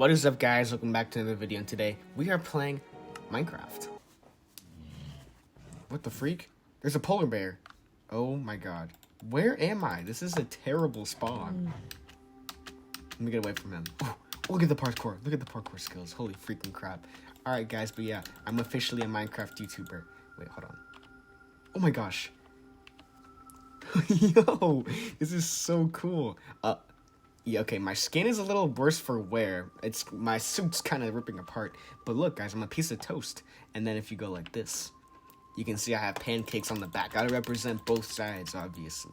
What is up, guys? Welcome back to another video, and today we are playing Minecraft. What the freak? There's a polar bear. Oh my god. Where am I? This is a terrible spawn. Let me get away from him. Oh, look at the parkour. Look at the parkour skills. Holy freaking crap. Alright, guys, but yeah, I'm officially a Minecraft YouTuber. Wait, hold on. Oh my gosh. Yo, this is so cool. Yeah, okay, my skin is a little worse for wear. My suit's kind of ripping apart. But look, guys, I'm a piece of toast. And then if you go like this, you can see I have pancakes on the back. Gotta represent both sides, obviously.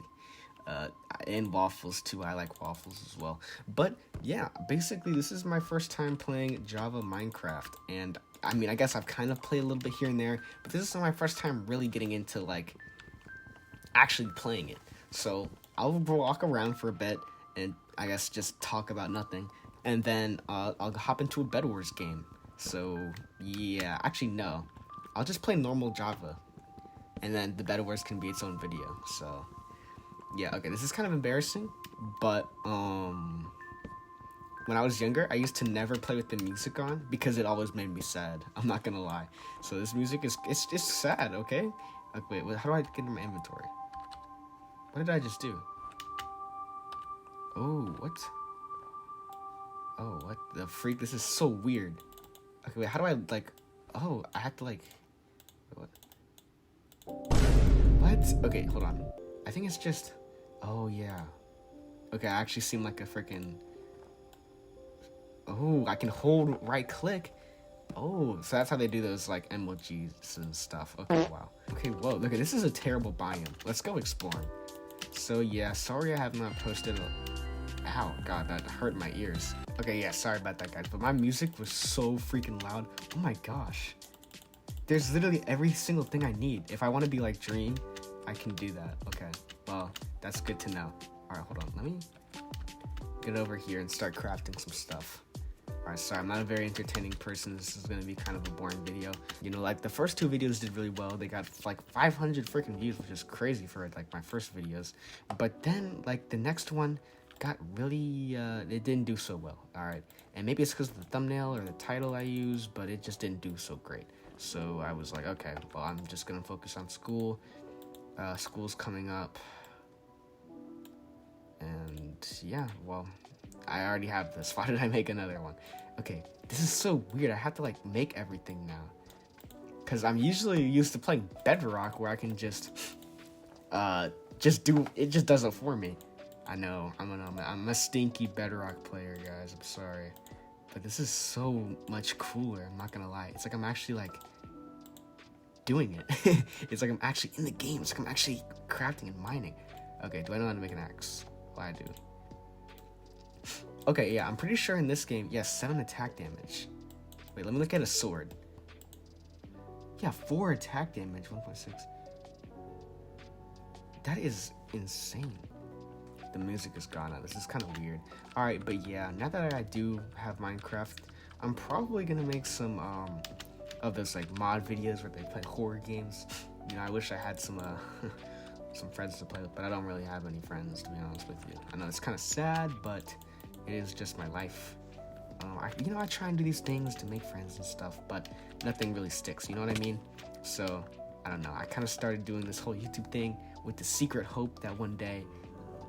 And waffles, too. I like waffles as well. But, yeah, basically, this is my first time playing Java Minecraft. And, I mean, I guess I've kind of played a little bit here and there. But this is my first time really getting into, like, actually playing it. So, I'll walk around for a bit and I guess just talk about nothing, and then I'll hop into a Bed Wars game. So yeah, actually no, I'll just play normal Java, and then the Bed Wars can be its own video. So yeah, okay, this is kind of embarrassing, but when I was younger, I used to never play with the music on because it always made me sad. I'm not gonna lie. So this music it's just sad. Okay, wait, how do I get into my inventory? What did I just do? Oh, what? Oh, what the freak? This is so weird. Okay, wait, how do I, like... Oh, I have to, like... What? What? Okay, hold on. I think it's just... Oh, yeah. Okay, I actually seem like a freaking... Oh, I can hold right-click. Oh, so that's how they do those, like, emojis and stuff. Okay, wow. Okay, whoa, look, this is a terrible biome. Let's go explore. So, yeah, sorry I have not posted a... Ow, god, that hurt my ears. Okay, yeah, sorry about that, guys, but my music was so freaking loud. Oh my gosh. There's literally every single thing I need. If I want to be like Dream, I can do that. Okay, well, that's good to know. Alright, hold on, let me get over here and start crafting some stuff. Alright, sorry, I'm not a very entertaining person. This is gonna be kind of a boring video. You know, like, the first two videos did really well. They got, like, 500 freaking views, which is crazy for, like, my first videos. But then, like, the next one got really, it didn't do so well, alright? And maybe it's because of the thumbnail or the title I used, but it just didn't do so great. So I was like, okay, well, I'm just gonna focus on school. School's coming up. And, yeah, well, I already have this. Why did I make another one? Okay, this is so weird. I have to, like, make everything now. Because I'm usually used to playing Bedrock, where I can just do, it just does it for me. I know, I'm a stinky Bedrock player, guys, I'm sorry. But this is so much cooler, I'm not gonna lie. It's like I'm actually, like, doing it. It's like I'm actually in the game. It's like I'm actually crafting and mining. Okay, do I know how to make an axe? Well, I do. Okay, yeah, I'm pretty sure in this game, yes, 7 attack damage. Wait, let me look at a sword. Yeah, 4 attack damage, 1.6. That is insane. The music is gone now. This is kind of weird. Alright, but yeah, now that I do have Minecraft, I'm probably gonna make some of those, like, mod videos where they play horror games. You know, I wish I had some some friends to play with, but I don't really have any friends, to be honest with you. I know it's kind of sad, but it is just my life. I try and do these things to make friends and stuff, but nothing really sticks, you know what I mean? So, I don't know. I kind of started doing this whole YouTube thing with the secret hope that one day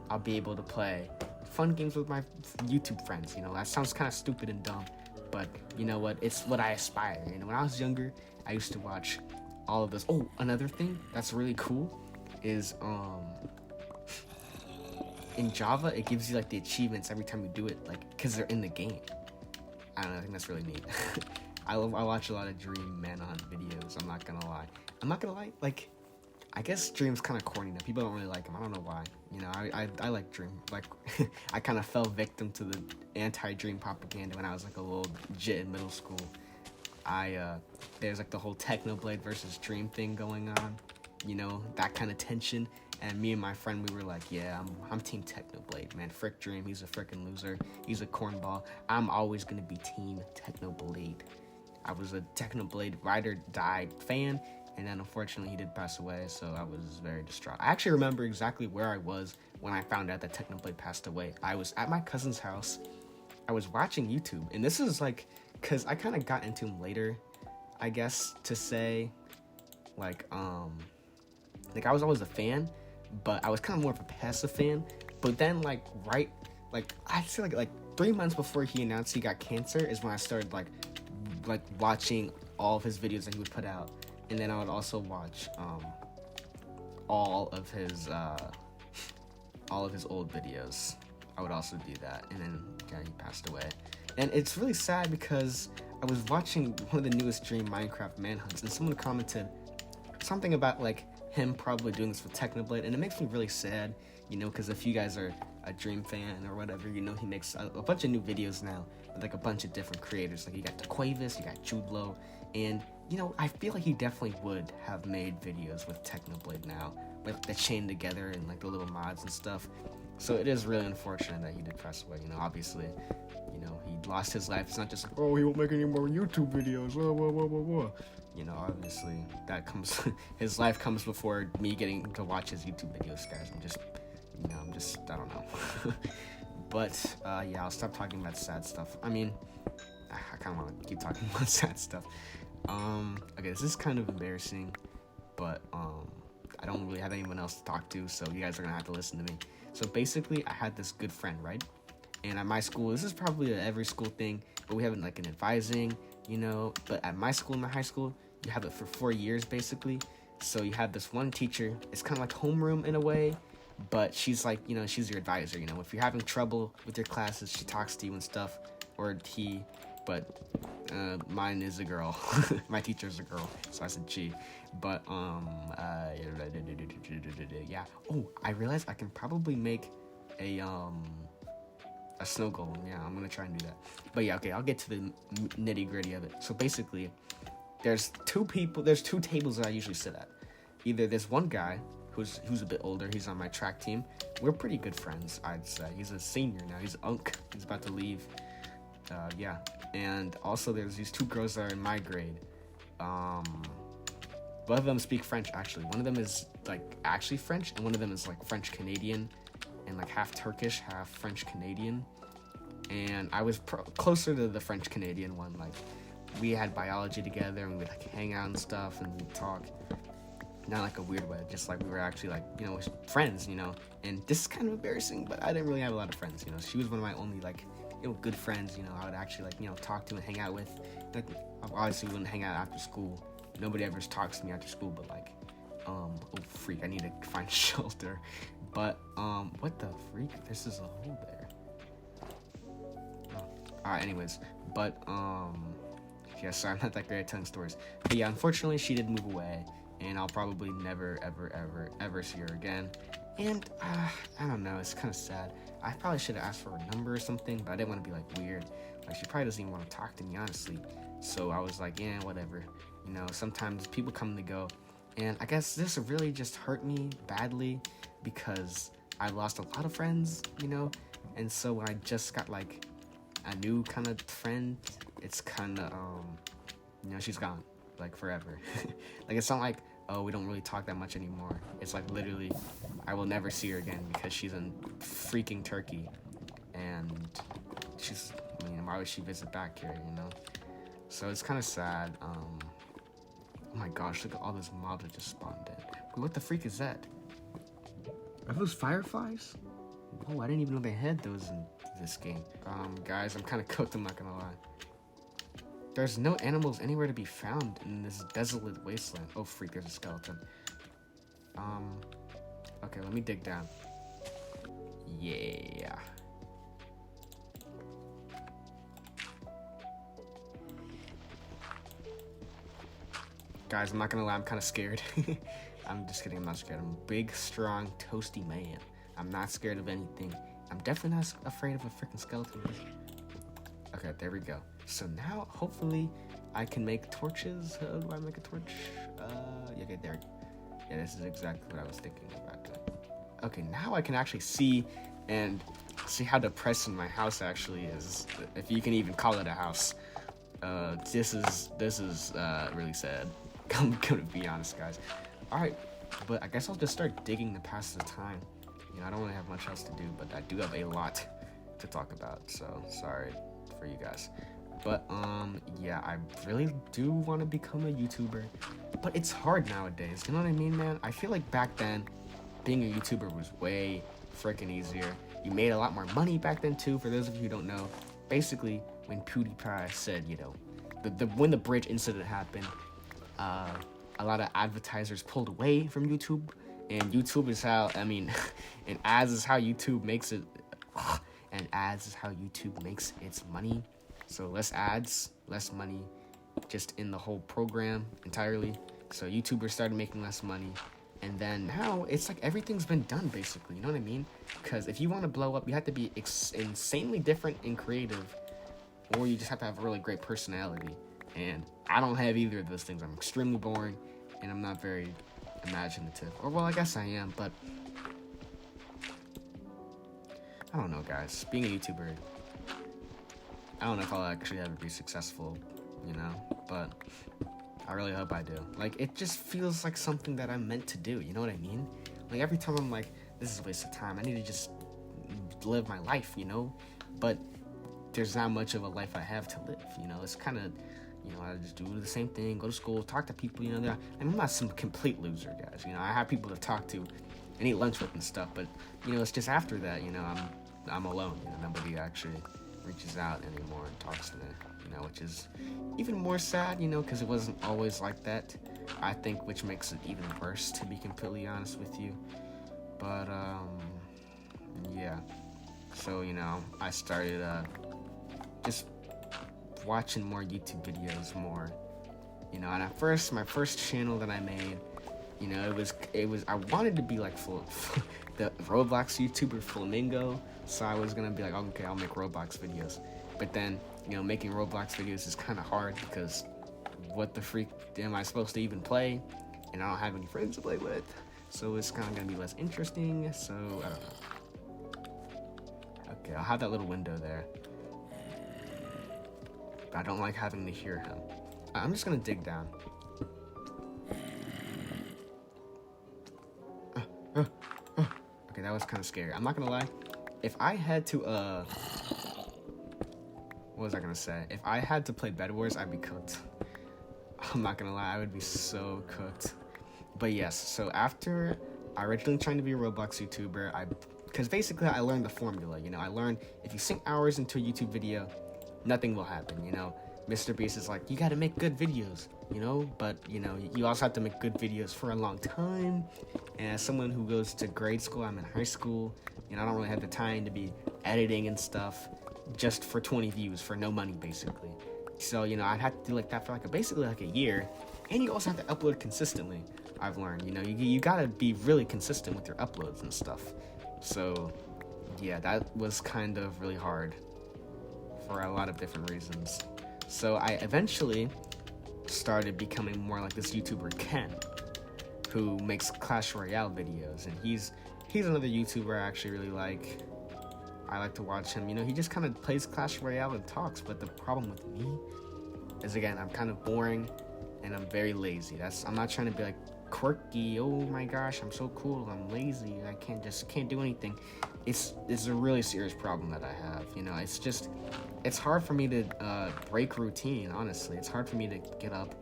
I'll be able to play fun games with my YouTube friends. You know, that sounds kind of stupid and dumb, but you know what? It's what I aspire. You know, when I was younger, I used to watch all of this. Oh, another thing that's really cool is in Java, it gives you, like, the achievements every time you do it, like, because they're in the game. I don't know, I think that's really neat. I watch a lot of Dream Man-on videos, I'm not gonna lie. Like, I guess Dream's kind of corny now. People don't really like him. I don't know why. You know, I like Dream. Like, I kind of fell victim to the anti-Dream propaganda when I was, like, a little jit in middle school. There's, like, the whole Technoblade versus Dream thing going on. You know, that kind of tension. And me and my friend, we were like, yeah, I'm Team Technoblade, man. Frick Dream, he's a frickin' loser. He's a cornball. I'm always gonna be Team Technoblade. I was a Technoblade ride or die fan, and then unfortunately he did pass away, so I was very distraught. I actually remember exactly where I was when I found out that Technoblade passed away. I was at my cousin's house. I was watching YouTube, and this is like, cause I kind of got into him later, I guess to say, like I was always a fan, but I was kind of more of a passive fan. But then like I'd say like 3 months before he announced he got cancer is when I started like watching all of his videos that he would put out, and then I would also watch all of his old videos. I would also do that, and then he passed away. And it's really sad because I was watching one of the newest Dream Minecraft manhunts, and someone commented something about like him probably doing this with Technoblade, and it makes me really sad, you know, because if you guys are a Dream fan or whatever, you know he makes a bunch of new videos now with like a bunch of different creators. Like you got DeQuavis, you got Jude Law, and you know I feel like he definitely would have made videos with Technoblade now, like the chain together and like the little mods and stuff. So it is really unfortunate that he did pass away. You know, obviously, you know he lost his life. It's not just like, oh, he won't make any more YouTube videos. Blah, blah, blah, blah, blah. You know, obviously that comes. His life comes before me getting to watch his YouTube videos, guys. I don't know. But yeah, I'll stop talking about sad stuff. I mean, I kind of want to keep talking about sad stuff. Okay, this is kind of embarrassing, but I don't really have anyone else to talk to, so you guys are gonna have to listen to me. So basically, I had this good friend, right? And at my school, this is probably an every school thing, but we have like an advising, you know. But at my school, in my high school, you have it for 4 years basically. So you have this one teacher. It's kind of like homeroom in a way, but she's like, you know, she's your advisor. You know, if you're having trouble with your classes, she talks to you and stuff, or he. But mine is a girl. My teacher's a girl, so I said she. But yeah. Oh, I realized I can probably make a snow golem. Yeah, I'm gonna try and do that. But yeah, okay, I'll get to the nitty gritty of it. So basically, there's two tables that I usually sit at. Either there's one guy who's a bit older. He's on my track team. We're pretty good friends, I'd say. He's a senior now. He's Unk. He's about to leave. Yeah. And also there's these two girls that are in my grade. Both of them speak French, actually. One of them is like actually French, and one of them is like French Canadian, and like half Turkish, half French Canadian. And I was closer to the French Canadian one. Like we had biology together, and we'd like hang out and stuff, and we'd talk. Not like a weird way, just like we were actually like, you know, friends, you know. And this is kind of embarrassing, but I didn't really have a lot of friends, you know. She was one of my only like, you know, good friends, you know. I would actually like, you know, talk to and hang out with. Like obviously we wouldn't hang out after school. Nobody ever talks to me after school, but like, oh freak, I need to find shelter. But what the freak? This is a hole there. Oh. Alright, anyways, but yeah, sorry, I'm not that great at telling stories. But yeah, unfortunately, she did move away, and I'll probably never, ever see her again. And I don't know, it's kind of sad. I probably should have asked for her number or something, but I didn't want to be like weird. Like she probably doesn't even want to talk to me, honestly. So I was like, yeah, whatever. You know, sometimes people come and go, and I guess this really just hurt me badly because I lost a lot of friends, you know. And so when I just got like a new kind of friend, it's kind of you know, she's gone like forever. Like it's not like, oh, we don't really talk that much anymore. It's like literally I will never see her again because she's in freaking Turkey, and she's, I mean, why would she visit back here, you know? So it's kind of sad. Oh my gosh, look at all those mobs that just spawned in. Wait, what the freak is that? Are those fireflies? Oh, I didn't even know they had those in this game. Guys, I'm kind of cooked, I'm not gonna lie. There's no animals anywhere to be found in this desolate wasteland. Oh freak, there's a skeleton. Okay, let me dig down. Yeah. Guys, I'm not gonna lie, I'm kind of scared. I'm just kidding, I'm not scared. I'm a big, strong, toasty man. I'm not scared of anything. I'm definitely not afraid of a freaking skeleton. Okay, there we go. So now, hopefully, I can make torches. How do I make a torch? Yeah, okay, there. Yeah, this is exactly what I was thinking about doing. Okay, now I can actually see how depressing my house actually is, if you can even call it a house. This is really sad. I'm gonna be honest, guys. Alright, but I guess I'll just start digging to pass the time. You know, I don't really have much else to do, but I do have a lot to talk about, so sorry. for you guys. But yeah, I really do want to become a YouTuber, but it's hard nowadays. You know what I mean, man? I feel like back then, being a YouTuber was way freaking easier. You made a lot more money back then too. For those of you who don't know, basically when PewDiePie said, you know, when the bridge incident happened, a lot of advertisers pulled away from YouTube, and YouTube is how and ads is how YouTube makes it, and ads is how YouTube makes its money. So less ads, less money, just in the whole program entirely. So YouTubers started making less money. And then now it's like everything's been done basically, you know what I mean? Because if you want to blow up, you have to be insanely different and creative, or you just have to have a really great personality. And I don't have either of those things. I'm extremely boring, and I'm not very imaginative. Or well, I guess I am, but I don't know, guys. Being a YouTuber, I don't know if I'll actually ever be successful, you know, but I really hope I do. Like, it just feels like something that I'm meant to do, you know what I mean? Like, every time I'm like, this is a waste of time, I need to just live my life, you know? But there's not much of a life I have to live, you know? It's kind of, you know, I just do the same thing, go to school, talk to people, you know? I'm not some complete loser, guys, you know? I have people to talk to and eat lunch with and stuff, but, you know, it's just after that, you know, I'm alone, you know? Nobody actually reaches out anymore and talks to me, you know, which is even more sad, you know, because it wasn't always like that, I think, which makes it even worse, to be completely honest with you. But yeah, so, you know, I started just watching more YouTube videos more, you know. And at first, my first channel that I made, you know, it was I wanted to be like the Roblox YouTuber Flamingo. So I was gonna be like, okay, I'll make Roblox videos. But then, you know, making Roblox videos is kind of hard because what the freak am I supposed to even play? And I don't have any friends to play with. So it's kind of gonna be less interesting. So I don't know. Okay, I'll have that little window there. But I don't like having to hear him. I'm just gonna dig down. Okay, that was kind of scary. I'm not gonna lie. If I had to, what was I gonna say? If I had to play Bed Wars, I'd be cooked. I'm not gonna lie, I would be so cooked. But yes, so after I originally trying to be a Roblox YouTuber, because basically I learned the formula, you know. I learned if you sink hours into a YouTube video, nothing will happen, you know. Mr. Beast is like, you gotta make good videos, you know, but, you know, you also have to make good videos for a long time. And as someone who goes to grade school, I'm in high school, you know, I don't really have the time to be editing and stuff just for 20 views for no money, basically. So, you know, I'd have to do like that for basically a year. And you also have to upload consistently, I've learned, you know. You gotta be really consistent with your uploads and stuff. So, yeah, that was kind of really hard for a lot of different reasons. So I eventually started becoming more like this YouTuber Ken, who makes Clash Royale videos, and he's another YouTuber I actually really like. I like to watch him. You know, he just kind of plays Clash Royale and talks, but the problem with me is, again, I'm kind of boring and I'm very lazy. I'm not trying to be like quirky, oh my gosh, I'm so cool, I'm lazy, I can't do anything. It's a really serious problem that I have, you know. It's hard for me to break routine, honestly. It's hard for me to get up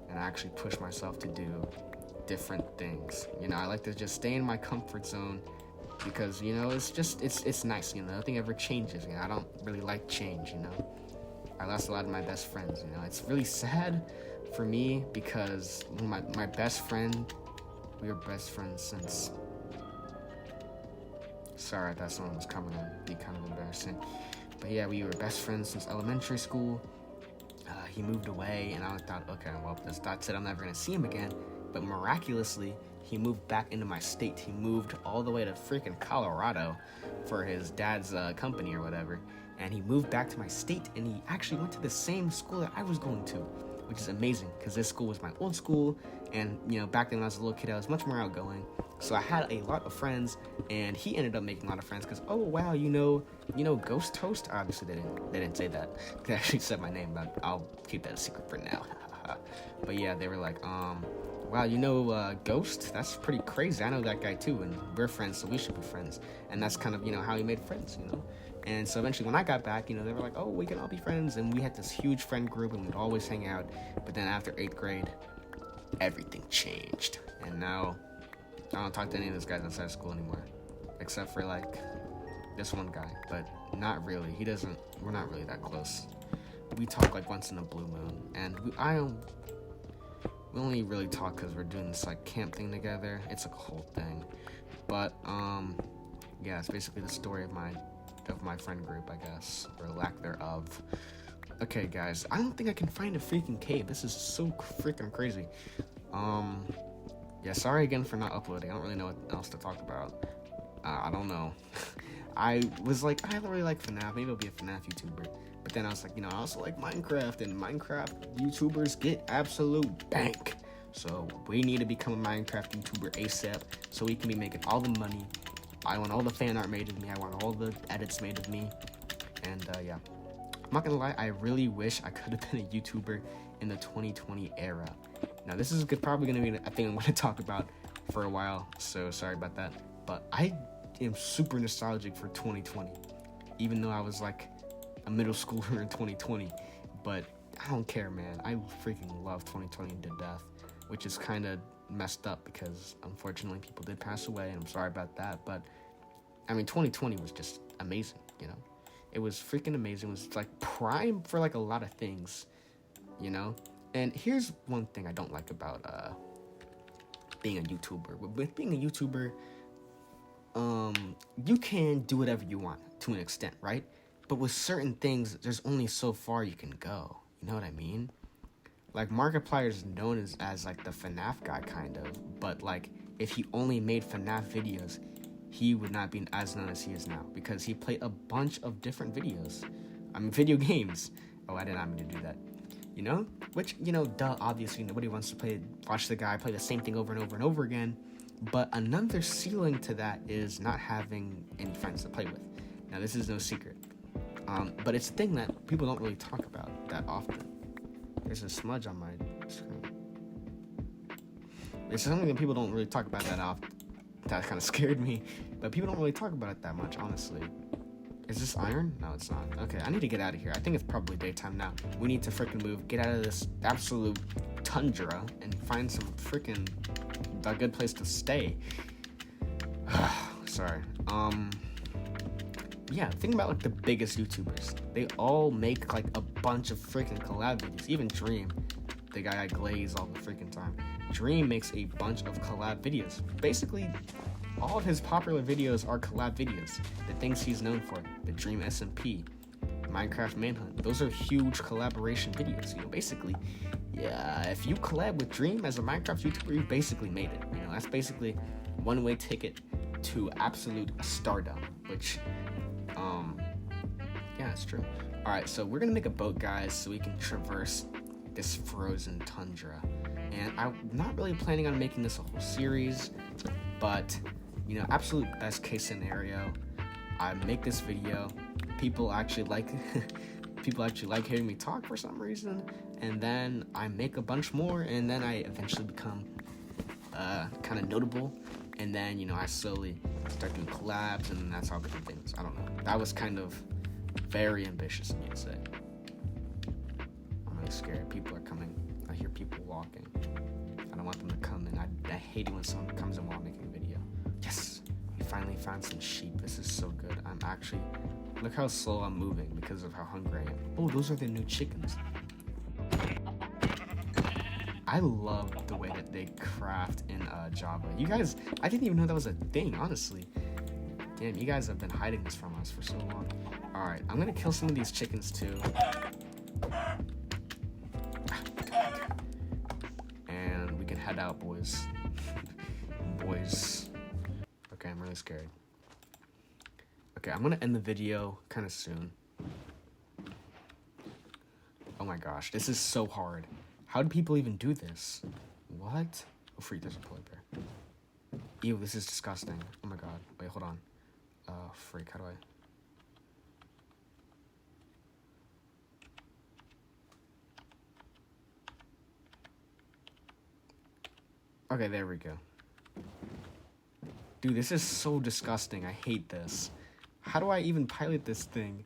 and actually push myself to do different things. You know, I like to just stay in my comfort zone because, you know, it's nice, you know. Nothing ever changes, you know. I don't really like change, you know. I lost a lot of my best friends, you know. It's really sad for me because my best friend, we were best friends since... Sorry, I thought someone was coming in. It'd be kind of embarrassing. But yeah, we were best friends since elementary school. He moved away, and I thought, okay, well, that's it. I'm never going to see him again. But miraculously, he moved back into my state. He moved all the way to freaking Colorado for his dad's company or whatever. And he moved back to my state, and he actually went to the same school that I was going to, which is amazing because this school was my old school. And, you know, back then when I was a little kid, I was much more outgoing. So I had a lot of friends, and he ended up making a lot of friends because, oh, wow, you know Ghost Toast? Obviously, they didn't say that. They actually said my name, but I'll keep that a secret for now. But yeah, they were like, wow, you know Ghost? That's pretty crazy. I know that guy too, and we're friends, so we should be friends. And that's kind of, you know, how he made friends, you know? And so eventually when I got back, you know, they were like, oh, we can all be friends. And we had this huge friend group and we'd always hang out. But then after 8th grade, everything changed. And now I don't talk to any of those guys outside of school anymore. Except for like this one guy. But not really. We're not really that close. We talk like once in a blue moon. And we only really talk because we're doing this like camp thing together. It's like a whole thing. But yeah, it's basically the story of my friend group, I guess, or lack thereof. Okay, guys, I don't think I can find a freaking cave. This is so freaking crazy. Yeah, sorry again for not uploading. I don't really know what else to talk about. I don't know. I was like, I really like FNAF. Maybe I'll be a FNAF YouTuber. But then I was like, you know, I also like Minecraft, and Minecraft YouTubers get absolute bank. So we need to become a Minecraft YouTuber ASAP so we can be making all the money. I want all the fan art made of me. I want all the edits made of me. And yeah, I'm not gonna lie, I really wish I could have been a YouTuber in the 2020 era. Now this is probably gonna be a thing I'm gonna talk about for a while, so sorry about that. But I am super nostalgic for 2020, even though I was like a middle schooler in 2020. But I don't care, man. I freaking love 2020 to death, which is kind of messed up because unfortunately people did pass away, and I'm sorry about that. But I mean, 2020 was just amazing, you know. It was freaking amazing. It was like prime for like a lot of things, you know. And here's one thing I don't like about being a YouTuber. With being a YouTuber, you can do whatever you want to an extent, right? But with certain things, there's only so far you can go. You know what I mean? Like, Markiplier is known as like the FNAF guy, kind of. But like, if he only made FNAF videos, he would not be as known as he is now, because he played a bunch of different videos. I mean, video games. Oh, I did not mean to do that. You know? Which, you know, duh, obviously nobody wants to watch the guy play the same thing over and over and over again. But another ceiling to that is not having any friends to play with. Now, this is no secret. But it's a thing that people don't really talk about that often. There's a smudge on my screen. It's something that people don't really talk about that often. That kind of scared me. But people don't really talk about it that much, honestly. Is this iron? No, it's not. Okay, I need to get out of here. I think it's probably daytime now. We need to freaking move, get out of this absolute tundra, and find some freaking a good place to stay. Sorry. Yeah, think about like the biggest YouTubers. They all make like a bunch of freaking collab videos. Even Dream, the guy I glaze all the freaking time. Dream makes a bunch of collab videos. Basically, all of his popular videos are collab videos. The things he's known for, the Dream SMP, Minecraft Manhunt. Those are huge collaboration videos. You know, basically, yeah, if you collab with Dream as a Minecraft YouTuber, you basically made it. You know, that's basically one-way ticket to absolute stardom, which, yeah, it's true. All right, so we're gonna make a boat, guys, so we can traverse this frozen tundra. And I'm not really planning on making this a whole series, but, you know, absolute best case scenario, I make this video, people actually like hearing me talk for some reason, and then I make a bunch more, and then I eventually become kind of notable, and then, you know, I slowly start doing collabs, and then that's how I become famous. I don't know. That was kind of very ambitious of me to say. I'm really scared. People are coming. I hear people walking. I don't want them to come in. I hate it when someone comes in while I'm making a video. Yes! We finally found some sheep. This is so good. I'm actually... Look how slow I'm moving because of how hungry I am. Oh, those are the new chickens. I love the way that they craft in Java. You guys, I didn't even know that was a thing, honestly. Damn, you guys have been hiding this from us for so long. Alright, I'm gonna kill some of these chickens too. And we can head out, boys. Boys. Okay, I'm really scared. Okay, I'm gonna end the video kind of soon. Oh my gosh, this is so hard. How do people even do this? What? Oh, freak, there's a polar bear. Ew, this is disgusting. Oh my god. Wait, hold on. Freak, how do I... Okay, there we go. Dude, this is so disgusting. I hate this. How do I even pilot this thing?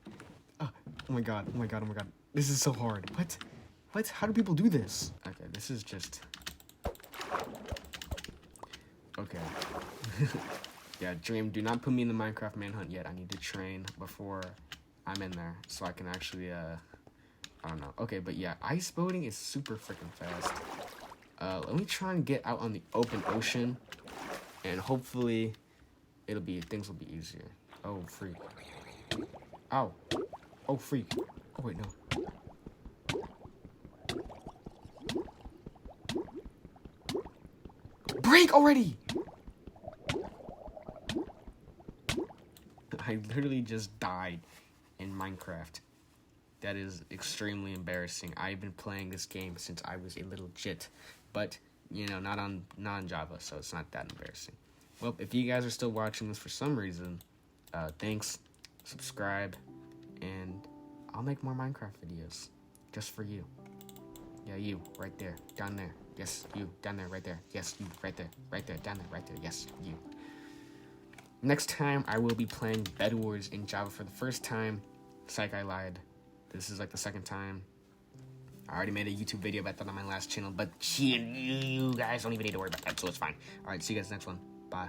Oh my god, oh my god, oh my god. This is so hard. What? What? How do people do this? Okay, this is just... Okay. Yeah, Dream, do not put me in the Minecraft manhunt yet. I need to train before I'm in there so I can actually, I don't know. Okay, but yeah, ice boating is super freaking fast. Let me try and get out on the open ocean, and hopefully things will be easier. Oh, freak. Ow. Oh, freak. Oh, wait, no. Break already! I literally just died in Minecraft. That is extremely embarrassing. I've been playing this game since I was a little jit, but you know, not on Java, so it's not that embarrassing. Well, if you guys are still watching this for some reason, thanks, subscribe, and I'll make more Minecraft videos just for you. Yeah, you right there, down there. Yes, you down there, right there. Yes, you right there, down there, right there. Yes, you. Next time, I will be playing Bed Wars in Java for the first time. Psych, I lied. This is like the second time. I already made a YouTube video about that on my last channel, but you guys don't even need to worry about that, so it's fine. Alright, see you guys next one. Bye.